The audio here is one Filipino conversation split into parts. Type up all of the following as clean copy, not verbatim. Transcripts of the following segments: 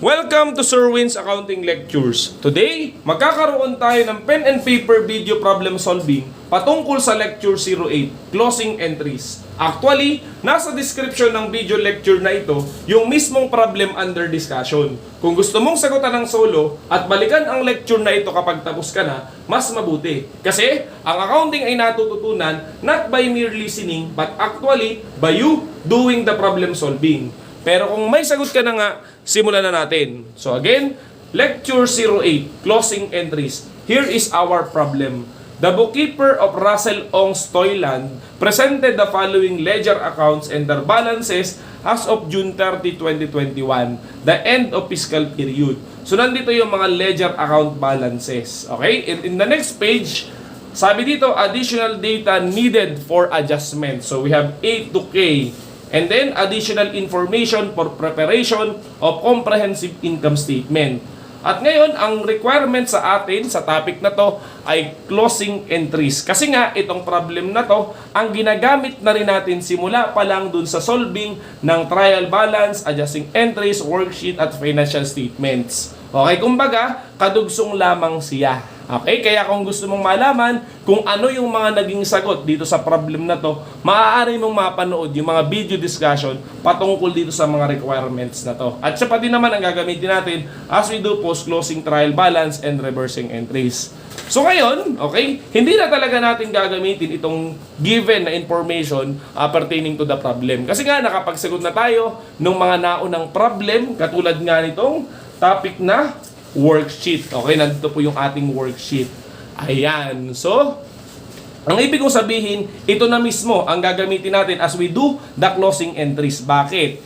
Welcome to Sir Win's Accounting Lectures. Today, magkakaroon tayo ng pen and paper video problem solving patungkol sa Lecture 08, Closing Entries. Actually, nasa description ng video lecture na ito, yung mismong problem under discussion. Kung gusto mong sagutan ng solo at balikan ang lecture na ito kapag tapos ka na, mas mabuti. Kasi, ang accounting ay natututunan not by mere listening, but actually by you doing the problem solving. Pero kung may sagot ka na nga, simulan na natin. So again, Lecture 08, Closing Entries. Here is our problem. The bookkeeper of Russell Ong's Toyland presented the following ledger accounts and their balances as of June 30, 2021, the end of fiscal period. So nandito yung mga ledger account balances. Okay? In the next page, sabi dito, additional data needed for adjustment. So we have A to K. And then, additional information for preparation of comprehensive income statement. At ngayon, ang requirement sa atin, sa topic na to, ay closing entries. Kasi nga, itong problem na to, ang ginagamit na rin natin simula pa lang dun sa solving ng trial balance, adjusting entries, worksheet, at financial statements. Okay, kumbaga, kadugsong lamang siya. Okay, kaya kung gusto mong malaman kung ano yung mga naging sagot dito sa problem na to, maaari mong mapanood yung mga video discussion patungkol dito sa mga requirements na to. At siya pa din naman ang gagamitin natin as we do post-closing trial balance and reversing entries. So ngayon, okay, hindi na talaga natin gagamitin itong given na information pertaining to the problem. Kasi nga, nakapagsagot na tayo ng mga naunang problem, katulad nga nitong topic na worksheet. Okay, nandito po yung ating worksheet. Ayan. So, ang ibig kong sabihin, ito na mismo ang gagamitin natin as we do the closing entries. Bakit?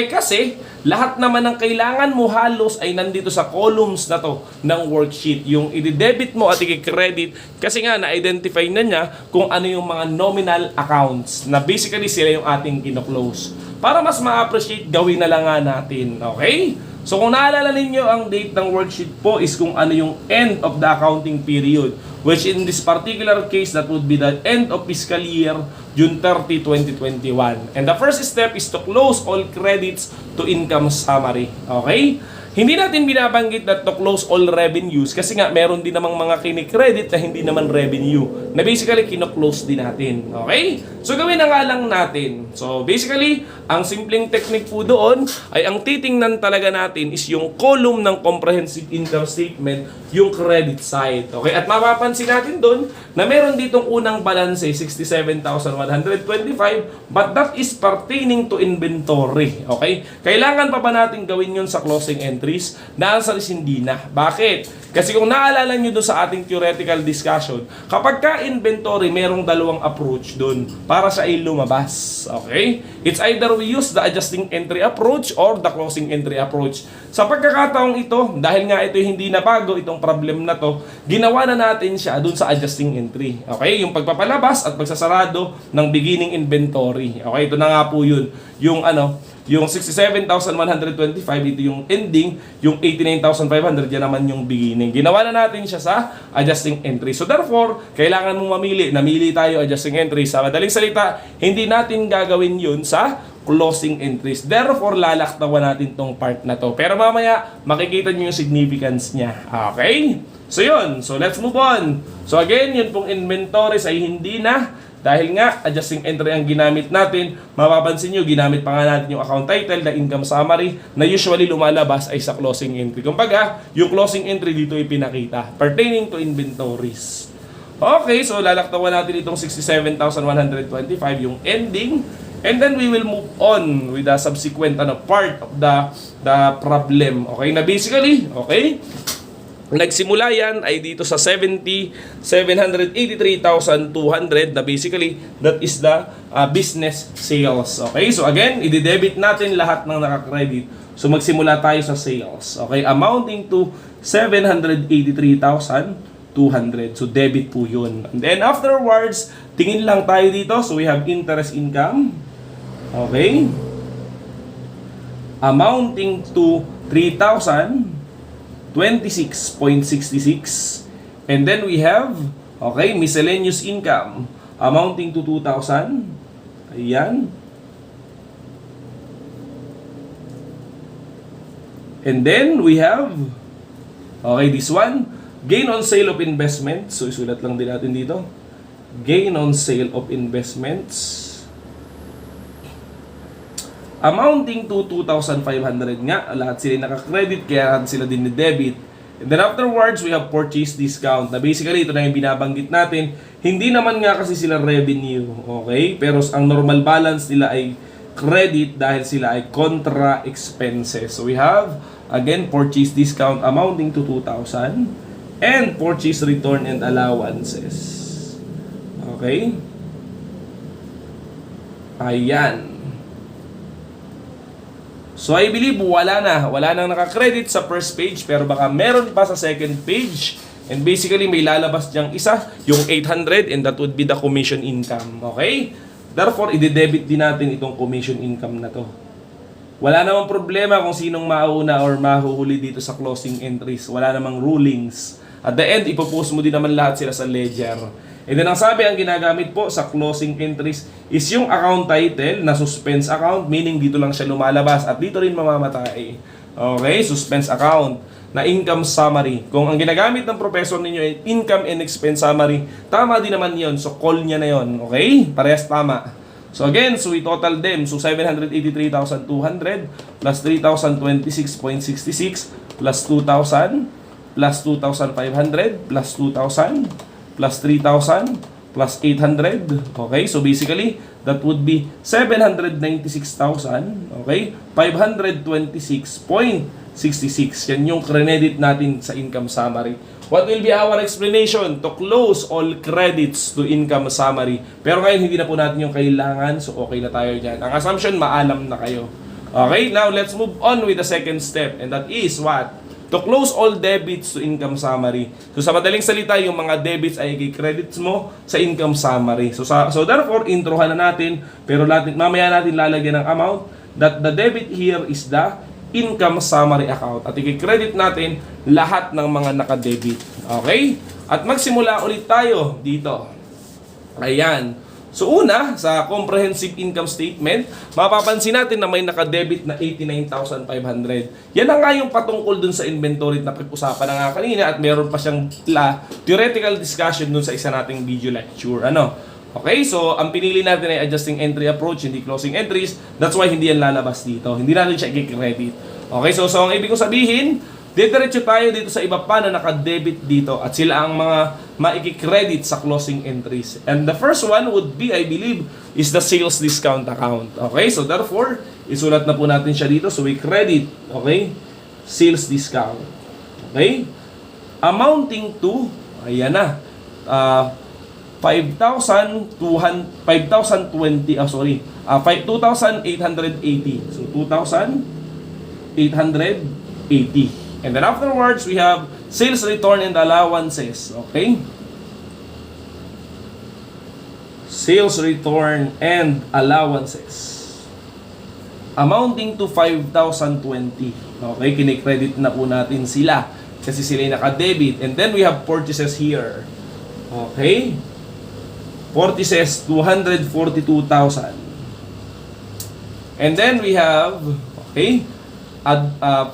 Kasi, lahat naman ng kailangan mo halos ay nandito sa columns na to ng worksheet. Yung i-debit mo at i-credit kasi nga na-identify na niya kung ano yung mga nominal accounts na basically sila yung ating kino-close. Para mas ma-appreciate, gawin na lang nga natin. Okay? So kung naalala ninyo, ang date ng worksheet po is kung ano yung end of the accounting period, which in this particular case, that would be the end of fiscal year, June 30, 2021. And the first step is to close all credits to income summary. Okay? Hindi natin binabanggit that to close all revenues kasi nga meron din namang mga kinikredit na hindi naman revenue na basically kino-close din natin. Okay? So gawin na nga lang natin. So basically, ang simpleng technique po doon ay ang titingnan talaga natin is yung column ng comprehensive income statement, yung credit side. Okay? At mapapansin natin doon na meron ditong unang balance 67,125 but that is pertaining to inventory. Okay? Kailangan pa ba natin gawin yun sa closing entry? Na answer is hindi na. Bakit? Kasi kung naalala nyo doon sa ating theoretical discussion, kapag ka inventory, merong dalawang approach doon para sa ay lumabas. Okay? It's either we use the adjusting entry approach or the closing entry approach. Sa pagkakataong ito, dahil nga ito hindi na bago, itong problem na to, ginawa na natin siya doon sa adjusting entry. Okay? Yung pagpapalabas at pagsasarado ng beginning inventory. Okay? Ito na nga po yun. Yung 67,125, ito yung ending, yung 89,500, yan naman yung beginning. Ginawa na natin siya sa adjusting entry. So therefore, kailangan mong mamili. Namili tayo adjusting entry. Sa madaling salita, hindi natin gagawin yun sa closing entries. Therefore, lalaktawan natin tong part na to. Pero mamaya, makikita nyo yung significance niya. Okay? So yun. So let's move on. So again, yun pong inventories ay hindi na. Dahil nga, adjusting entry ang ginamit natin, mapapansin nyo, ginamit pa nga natin yung account title, the income summary, na usually lumalabas ay sa closing entry. Kumbaga, yung closing entry dito ipinakita, pertaining to inventories. Okay, so lalaktawan natin itong 67,125, yung ending, and then we will move on with the subsequent part of the problem. Okay, na basically, okay, nagsimula yan ay dito sa 783,200 na basically that is the business sales. Okay, so again, i-debit natin lahat ng naka-credit. So magsimula tayo sa sales. Okay, amounting to 783,200. So debit po yun. And then afterwards, tingin lang tayo dito. So we have interest income. Okay, amounting to 3,026.66. And then we have, okay, miscellaneous income amounting to 2,000. Ayan. And then we have, okay, this one, gain on sale of investment. So isulat lang din natin dito. Gain on sale of investments amounting to 2,500 nga. Lahat sila naka-credit, kaya lahat sila din ni-debit. And then afterwards, we have purchase discount. Na basically, ito na yung binabanggit natin. Hindi naman nga kasi sila revenue. Okay? Pero ang normal balance nila ay credit dahil sila ay contra expenses. So we have, again, purchase discount amounting to 2,000 and purchase return and allowances. Okay? Ayan. So I believe wala nang naka-credit sa first page, pero baka meron pa sa second page. And basically may lalabas diyang isa, yung 800, and that would be the commission income. Okay? Therefore, i-debit din natin itong commission income na to. Wala namang problema kung sinong mauna or mahuhuli dito sa closing entries. Wala namang rulings. At the end, ipopost mo din naman lahat sila sa ledger. And then ang sabi, ang ginagamit po sa closing entries is yung account title na suspense account, meaning dito lang siya lumalabas at dito rin mamamatay. Okay, suspense account na income summary. Kung ang ginagamit ng professor ninyo ay income and expense summary, tama din naman yon. So call niya na yon. Okay, parehas tama. So again, so we total them. So 783,200 plus 3,026.66 plus 2,000 plus 2,500 plus 2,000 plus 3,000 plus 800. Okay, so basically that would be 796,000. Okay, 526.66. Yan yung credit natin sa income summary. What will be our explanation? To close all credits to income summary. Pero ngayon hindi na po natin yung kailangan, so okay na tayo dyan. Ang assumption, maalam na kayo. Okay, now let's move on with the second step, and that is what? To close all debits to income summary. So sa madaling salita, yung mga debits ay i-credits mo sa income summary. So therefore, introhan na natin, pero mamaya natin lalagyan ng amount that the debit here is the income summary account. At i-credit natin lahat ng mga naka-debit. Okay? At magsimula ulit tayo dito. Ayan. So una, sa comprehensive income statement, mapapansin natin na may naka-debit na 89,500. Yan na nga yung patungkol dun sa inventory na pag-usapan na nga kanina, at meron pa siyang theoretical discussion dun sa isa nating video lecture. Okay, so ang pinili natin ay adjusting entry approach, hindi closing entries. That's why hindi yan lalabas dito. Hindi natin siya i-credit. Okay, so ang ibig kong sabihin, diretso tayo dito sa iba pa na naka-debit dito at sila ang mga maiki-credit sa closing entries. And the first one would be, I believe, is the sales discount account. Okay, so therefore, isulat na po natin siya dito. So we credit, okay, sales discount. Okay, amounting to, ayan na, 2,880. So 2,880. And then afterwards, we have sales return and allowances. Okay? Sales return and allowances. Amounting to 5,020. Okay? Kinikredit na po natin sila kasi sila yung naka-debit. And then we have purchases here. Okay? Purchases, 242,000. And then we have, okay,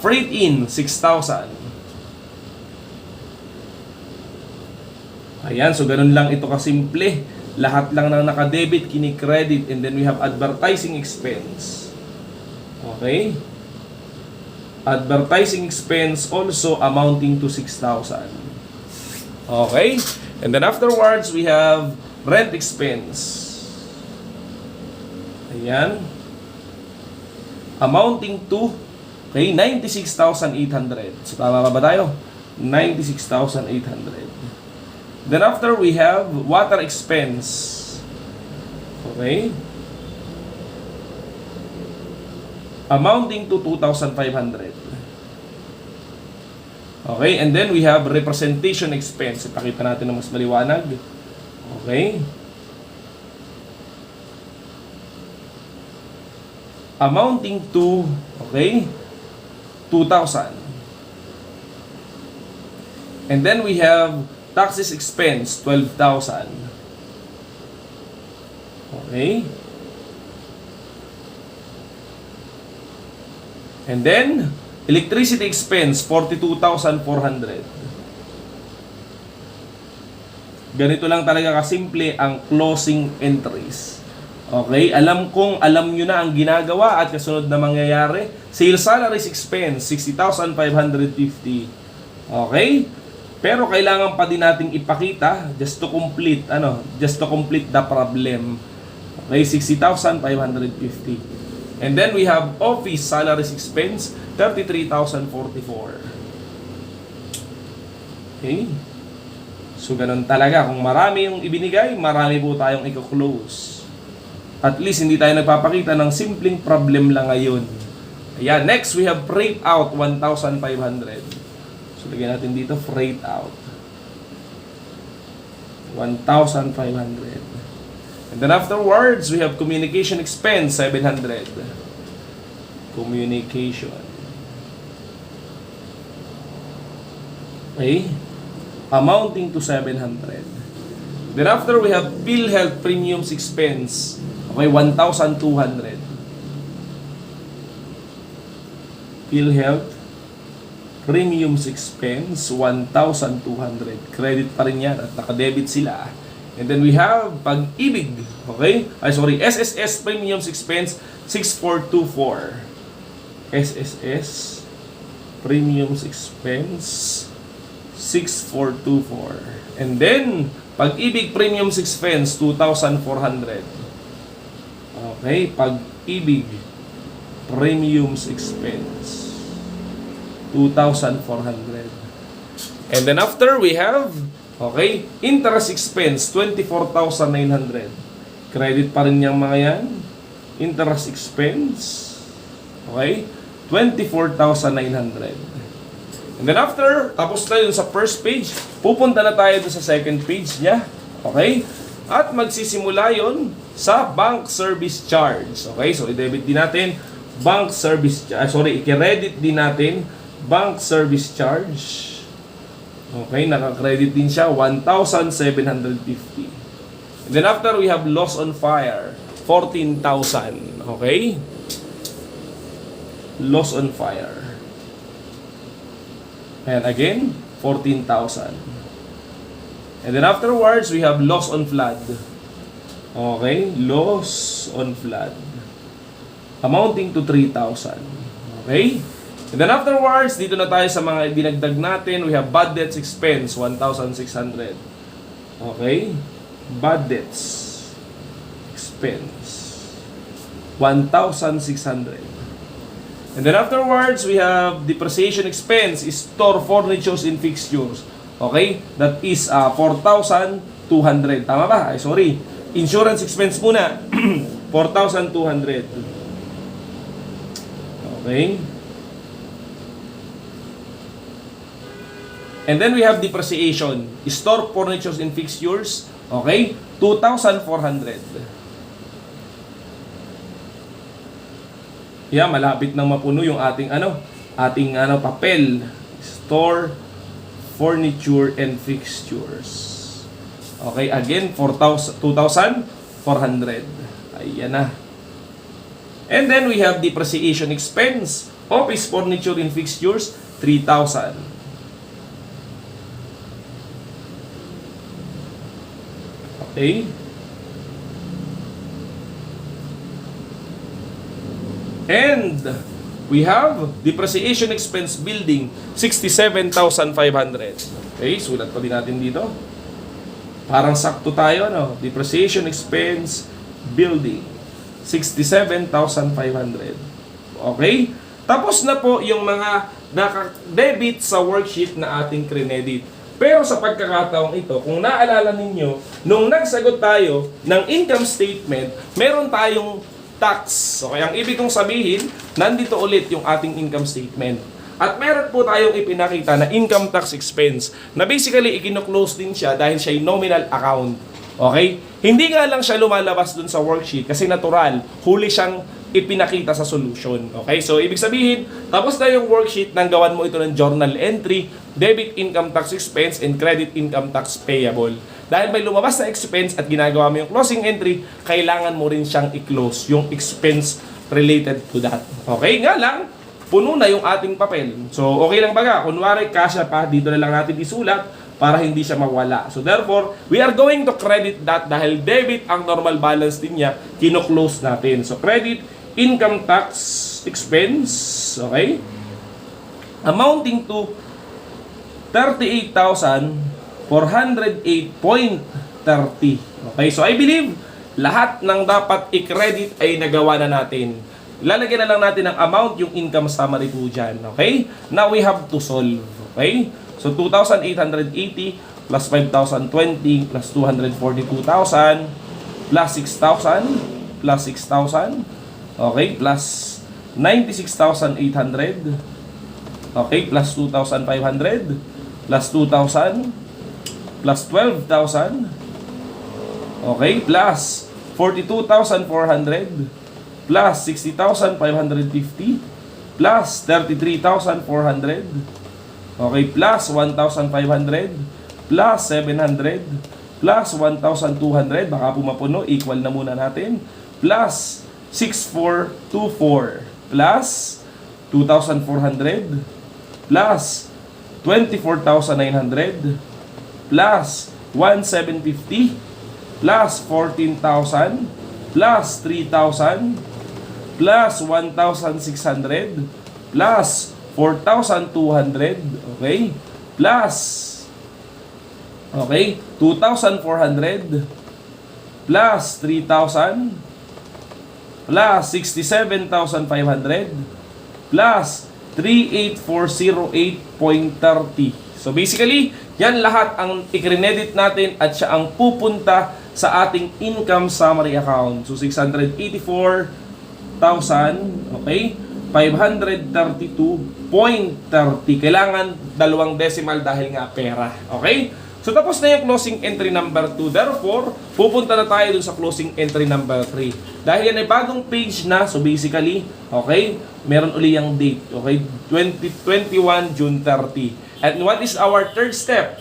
freight in, 6,000. Ayan, so ganun lang ito kasimple. Lahat lang ng naka-debit, kini-credit. And then we have advertising expense. Okay? Advertising expense also amounting to 6,000. Okay? And then afterwards, we have rent expense. Ayan. Amounting to, okay, 96,800. So tama ba tayo? 96,800. Then after, we have water expense. Okay? Amounting to 2,500. Okay? And then we have representation expense. Ipakita natin na mas maliwanag. Okay? Amounting to, okay, 2,000. And then we have taxes expense, 12,000. Okay? And then, Electricity expense, 42,400. Ganito lang talaga kasimple ang closing entries. Okay, alam nyo na ang ginagawa at kasunod na mangyayari. Sales salaries expense, 60,550. Okay? Pero kailangan pa din nating ipakita just to complete the problem. Okay, 60,550. And then we have office salaries expense, 33,044. Okay? So ganun talaga, kung marami yung ibinigay, marami po tayong i-close. At least hindi tayo nagpapakita ng simpleng problem lang ngayon. Ayan, next we have freight out, 1,500. So lagyan natin dito, freight out. 1,500. And then afterwards, we have communication expense, 700. Communication. Okay? Amounting to 700. Then after, we have PhilHealth premiums expense. Okay, 1,200. PhilHealth premiums expense, 1,200. Credit pa rin yan at nakadebit sila. And then we have Pag-ibig. Okay? SSS premiums expense, 6,424. SSS premiums expense, 6,424. And then Pag-ibig premiums expense, 2,400. Okay, Pag-ibig premiums expense, 2,400. And then after we have, okay, interest expense, 24,900. Credit pa rin yung mga yan. Interest expense, okay, 24,900. And then after, tapos na yun sa first page, pupunta na tayo sa second page niya. Okay? At magsisimula yun sa bank service charge. Okay? So, i-debit din natin bank service charge. I-credit din natin bank service charge. Okay? Naka-credit din siya, 1,750. And then after, we have loss on fire, 14,000. Okay? Loss on fire. And again, 14,000. And then afterwards, we have loss on flood. Okay? Loss on flood. Amounting to 3,000. Okay? And then afterwards, dito na tayo sa mga dinagdag natin. We have bad debts expense, 1,600. Okay? Bad debts expense, 1,600. And then afterwards, we have depreciation expense, store furnitures and fixtures. Okay? That is 4,200. Tama ba? Sorry. Insurance expense muna. 4,200. Okay? And then we have depreciation, store furnitures and fixtures. Okay? 2,400. Yeah, malapit nang mapuno yung ating papel. Store, furniture, and fixtures. Okay, again, 2,400. Ayan na. And then we have depreciation expense. Office furniture and fixtures, 3,000. Okay. And we have depreciation expense building, 67,500. Okay, sulat pa din natin dito. Parang sakto tayo, no? Depreciation expense building, 67,500. Okay? Tapos na po yung mga naka-debit sa worksheet na ating credit. Pero sa pagkakataong ito, kung naalala ninyo, nung nagsagot tayo ng income statement, meron tayong tax. So, kaya ang ibig kong sabihin, nandito ulit yung ating income statement. At meron po tayong ipinakita na income tax expense na basically ikino-close din siya dahil siya ay nominal account. Okay? Hindi nga lang siya lumalabas dun sa worksheet kasi natural, huli siyang ipinakita sa solution. Okay? So, ibig sabihin, tapos na yung worksheet nang gawan mo ito ng journal entry, debit income tax expense, and credit income tax payable. Dahil may lumabas na expense at ginagawa mo yung closing entry, kailangan mo rin siyang i-close yung expense related to that. Okay? Nga lang, puno na yung ating papel. So, okay lang baga. Kunwari, kasya pa, dito na lang natin isulat para hindi siya mawala. So, therefore, we are going to credit that dahil debit ang normal balance din niya, kino-close natin. So, credit income tax expense, okay? Amounting to 38,408.30. Okay, so I believe lahat ng dapat i-credit ay nagawa na natin. Lalagyan na lang natin ng amount, yung income summary po dyan. Okay? Now we have to solve. Okay? So 2,880 plus 5,020 plus 242,000 plus 6,000 plus 6,000. Okay? Plus 96,800. Okay? Plus 2,500 plus 2,000 plus 12,000. Okay? Plus 42,400 plus 60,550 plus 33,400. Okay, plus 1,500 plus 700 plus 1,200, baka pumapuno, equal na muna natin, plus 6,424 plus 2,400 plus 24,900 plus 1,750 plus 14,000 plus 3,000 plus 1,600 plus 4,200, okay, plus, okay, 2,400 plus 3,000 plus 67,500 plus 38,408.30. So basically, yan lahat ang i-credit natin at siya ang pupunta sa ating income summary account. So 684,000, okay, 532.30. Kailangan dalawang decimal dahil nga pera. Okay? So tapos na yung closing entry number 2. Therefore, pupunta na tayo dun sa closing entry number 3. Dahil yan ay bagong page na, so basically, okay, meron uli yung date. Okay? 2021 June 30. And what is our third step?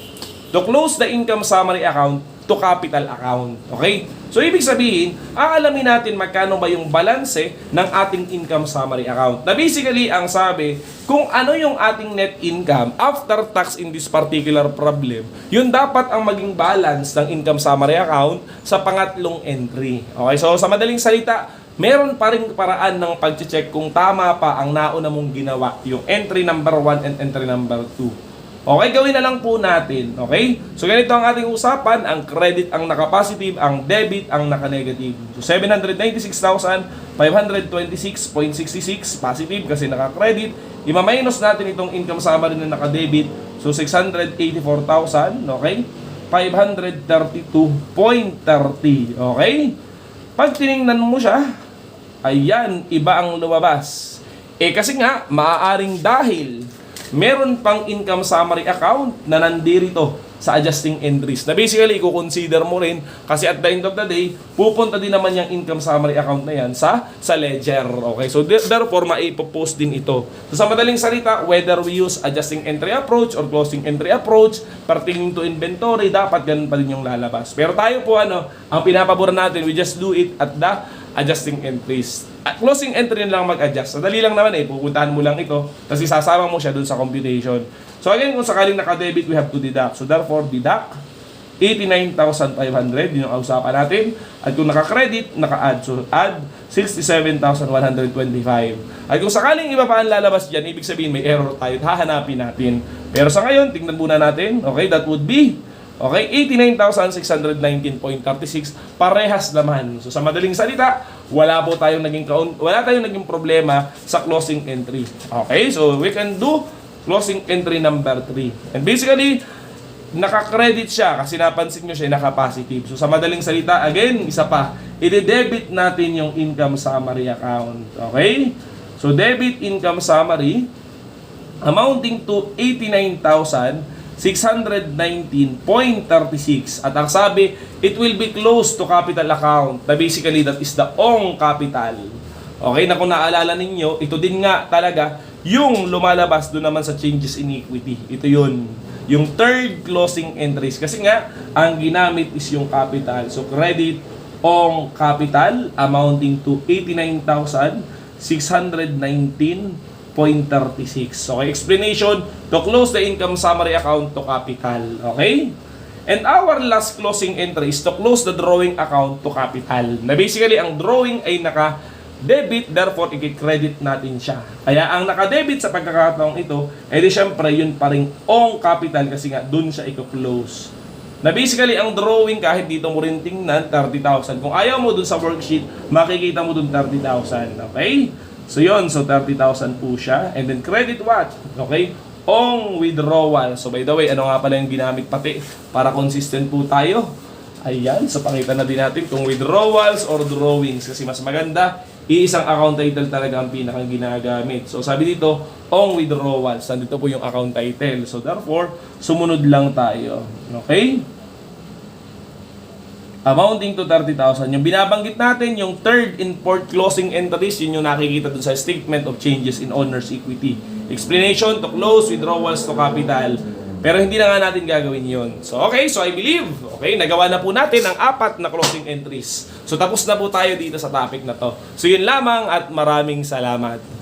To close the income summary account to capital account. Okay? So, ibig sabihin, aalamin natin magkano ba yung balanse ng ating income summary account. Na basically, ang sabi, kung ano yung ating net income after tax in this particular problem, yun dapat ang maging balance ng income summary account sa pangatlong entry. Okay? So, sa madaling salita, meron pa rin paraan ng pag-check kung tama pa ang nauna mong ginawa, yung entry number 1 and entry number 2. Okay, gawin na lang po natin. Okay? So, ganito ang ating usapan. Ang credit ang naka-positive, ang debit ang naka-negative. So, 796,526.66 positive kasi naka-credit. Ima-minus natin itong income summary na naka-debit. So, 684,000. Okay? 532.30. Okay? Pag tiningnan mo siya, ayan, iba ang lumabas. Kasi nga, maaaring dahil meron pang income summary account na nandirito sa adjusting entries. Na basically, i-consider mo rin kasi at the end of the day, pupunta din naman yung income summary account na yan sa ledger. Okay? So, therefore, maipopost din ito. So, sa madaling salita, whether we use adjusting entry approach or closing entry approach, pertaining to inventory, dapat ganun pa din yung lalabas. Pero tayo po, ang pinapaboran natin, we just do it at the adjusting entries. At closing entry lang mag-adjust. Dali lang naman pupuntahan mo lang ito, tapos isasama mo siya dun sa computation. So again, kung sakaling naka-debit, we have to deduct. So therefore, deduct 89,500, yun ang usapan natin. At kung naka-credit, naka-add. So add 67,125. At kung sakaling iba pa ang lalabas dyan, ibig sabihin may error tayo, hahanapin natin. Pero sa ngayon, tingnan muna natin. Okay, that would be, okay, 89,619.36, parehas naman. So sa madaling salita, wala tayong naging problema sa closing entry. Okay, so we can do closing entry number 3. And basically, naka-credit siya kasi napansin nyo siya naka-positive. So sa madaling salita, again, isa pa, i-debit natin yung income summary account. Okay? So debit income summary amounting to 89,619.36. At ang sabi, it will be close to capital account. Na basically, that is the own capital. Okay, na kung naalala ninyo, ito din nga talaga yung lumalabas doon naman sa changes in equity. Ito yun. Yung third closing entries. Kasi nga, ang ginamit is yung capital. So, credit own capital amounting to 89,619.36. 0.36. Okay, explanation, to close the income summary account to capital. Okay? And our last closing entry is to close the drawing account to capital. Na basically, ang drawing ay naka-debit, therefore, i-credit natin siya. Kaya ang naka-debit sa pagkakataong ito, edi syempre, yun pa rin on capital kasi nga, dun siya i-close. Na basically, ang drawing, kahit dito mo rin tingnan, 30,000. Kung ayaw mo dun sa worksheet, makikita mo dun 30,000. Okay? So yun, so 30,000 po siya. And then credit what? Okay? On withdrawal. So by the way, ano nga pala yung ginamit pati para consistent po tayo? Ayan, so pakita na din natin kung withdrawals or drawings. Kasi mas maganda, iisang account title talaga ang pinakang ginagamit. So sabi dito, on withdrawals. Nandito po yung account title. So therefore, sumunod lang tayo. Okay? Amounting to 30,000. Yung binabanggit natin, yung third and fourth closing entries, yun yung nakikita dun sa statement of changes in owner's equity. Explanation, to close, withdrawals to capital. Pero hindi na nga natin gagawin yun. So okay, so I believe, okay, nagawa na po natin ang 4 na closing entries. So tapos na po tayo dito sa topic na to. So yun lamang at maraming salamat.